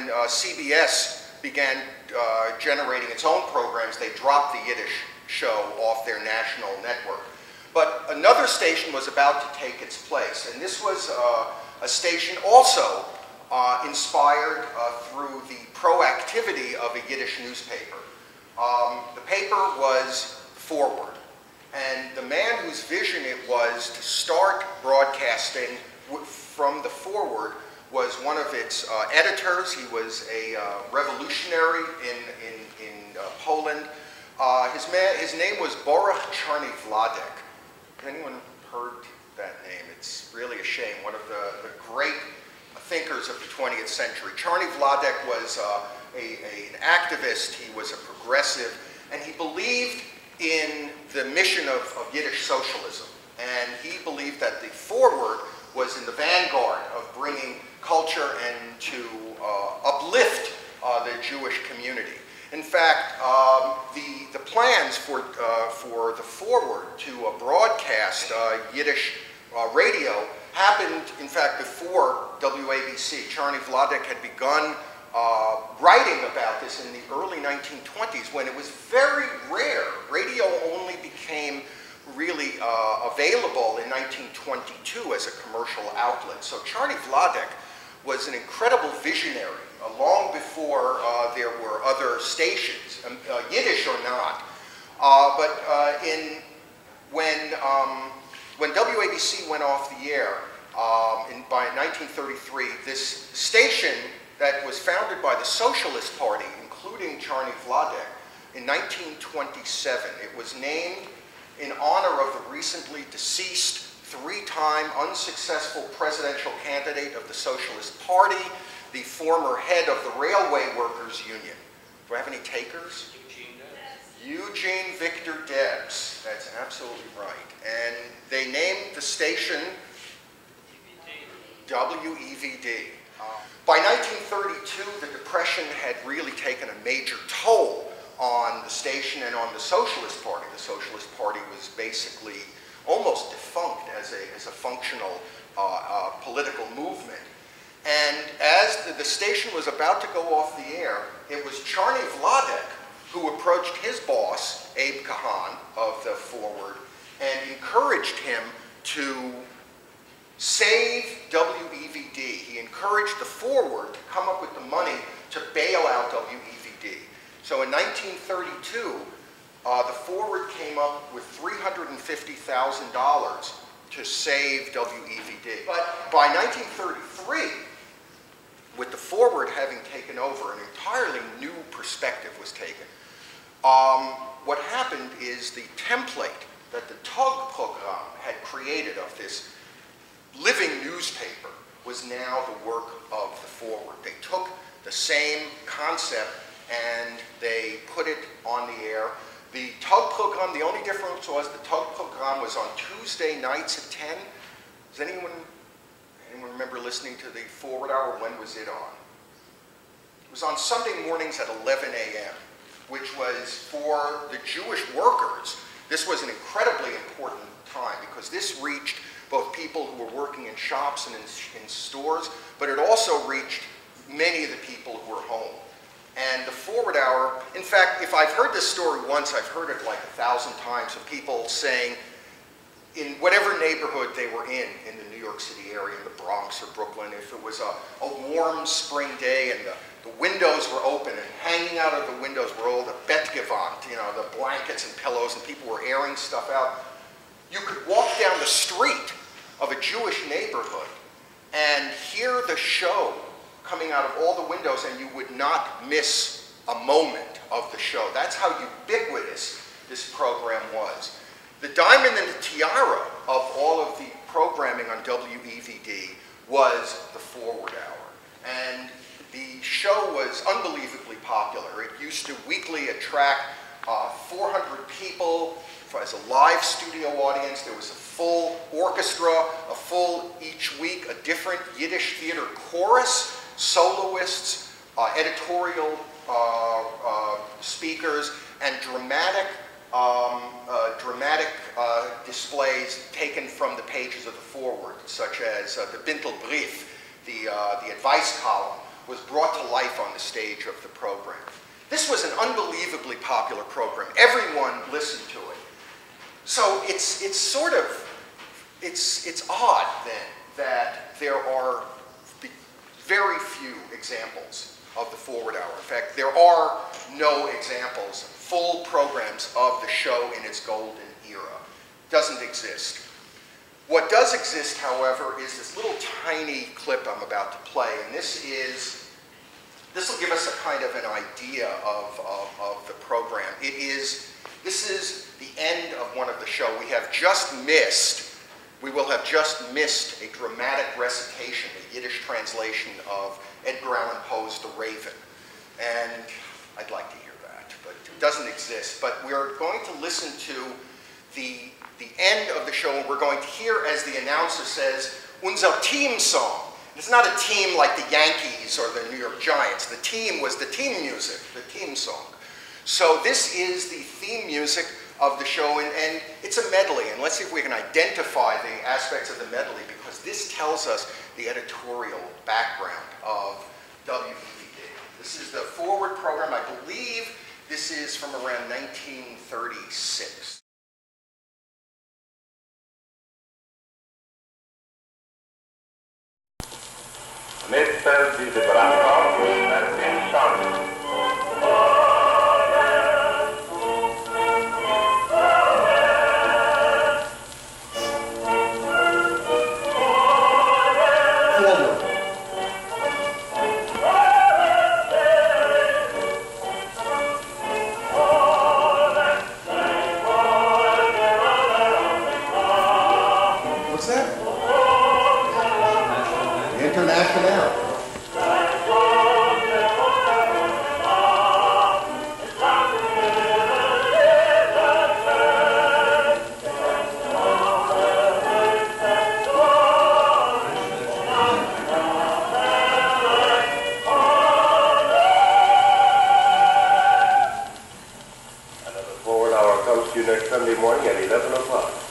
when CBS began generating its own programs, they dropped the Yiddish show off their national network. But another station was about to take its place, and this was a station also inspired through the proactivity of a Yiddish newspaper. The paper was Forward, and the man whose vision it was to start broadcasting from the Forward was one of its editors. He was a revolutionary in Poland. His name was Baruch Czarny Vladek. Has anyone heard that name? It's really a shame. One of the great thinkers of the 20th century. Czarny Vladek was an activist. He was a progressive, and he believed in the mission of Yiddish socialism. And he believed that the Forward was in the vanguard of bringing culture and to uplift the Jewish community. In fact, the plans for the Forward to broadcast Yiddish radio happened, in fact, before WABC. Czarny Vladek had begun writing about this in the early 1920s when it was very rare. Radio only became really available in 1922 as a commercial outlet. So Czarny Vladek was an incredible visionary long before there were other stations, Yiddish or not. When WABC went off the air by 1933, this station that was founded by the Socialist Party, including Czarny Vladek, in 1927, it was named in honor of the recently deceased, three-time unsuccessful presidential candidate of the Socialist Party, the former head of the Railway Workers Union. Do I have any takers? Eugene Victor Debs. That's absolutely right. And they named the station WEVD. By 1932, the Depression had really taken a major toll on the station and on the Socialist Party. The Socialist Party was basically almost defunct as a functional political movement. And as the station was about to go off the air, it was Czarny Vladek who approached his boss, Abe Kahan of the Forward, and encouraged him to save WEVD. He encouraged the Forward to come up with the money to bail out WEVD. So in 1932, the Forward came up with $350,000 to save WEVD. But by 1933, with the Forward having taken over, an entirely new perspective was taken. What happened is the template that the Tug program had created of this living newspaper was now the work of the Forward. They took the same concept and they put it on the air. The Tug program, the only difference was the Tug program was on Tuesday nights at 10. Does anyone remember listening to the Forward Hour? When was it on? It was on Sunday mornings at 11 a.m., which was for the Jewish workers. This was an incredibly important time because this reached both people who were working in shops and in stores, but it also reached many of the people who were home. And the Forward Hour, in fact, if I've heard this story once, I've heard it like 1,000 times of people saying, in whatever neighborhood they were in the New York City area, in the Bronx or Brooklyn, if it was a warm spring day and the windows were open and hanging out of the windows were all the betgevant, you know, the blankets and pillows, and people were airing stuff out, you could walk down the street of a Jewish neighborhood and hear the show coming out of all the windows, and you would not miss a moment of the show. That's how ubiquitous this program was. The diamond and the tiara of all of the programming on WEVD was the Forward Hour. And the show was unbelievably popular. It used to weekly attract 400 people as a live studio audience. There was a full orchestra, each week, a different Yiddish theater chorus, soloists, editorial speakers, and dramatic displays taken from the pages of the Forward, such as the Bintelbrief, the advice column, was brought to life on the stage of the program. This was an unbelievably popular program. Everyone listened to it. So it's odd then that there are very few examples of the forward hour. In fact, there are no examples, full programs of the show in its golden era. Doesn't exist. What does exist, however, is this little tiny clip I'm about to play, and this will give us a kind of an idea of the program. This is the end of one of the show. We will have just missed a dramatic recitation, a Yiddish translation of Edgar Allan Poe's The Raven. And I'd like to hear that, but it doesn't exist. But we're going to listen to the end of the show, and we're going to hear as the announcer says, unser Team song. It's not a team like the Yankees or the New York Giants. The team was the team music, the team song. So this is the theme music of the show, and it's a medley. And let's see if we can identify the aspects of the medley, because this tells us the editorial background of WEVD. This is the forward program. I believe this is from around 1936. Mr. Di Branco has been shot. What's that? International. Another forward hour comes to you next Sunday morning at 11 o'clock.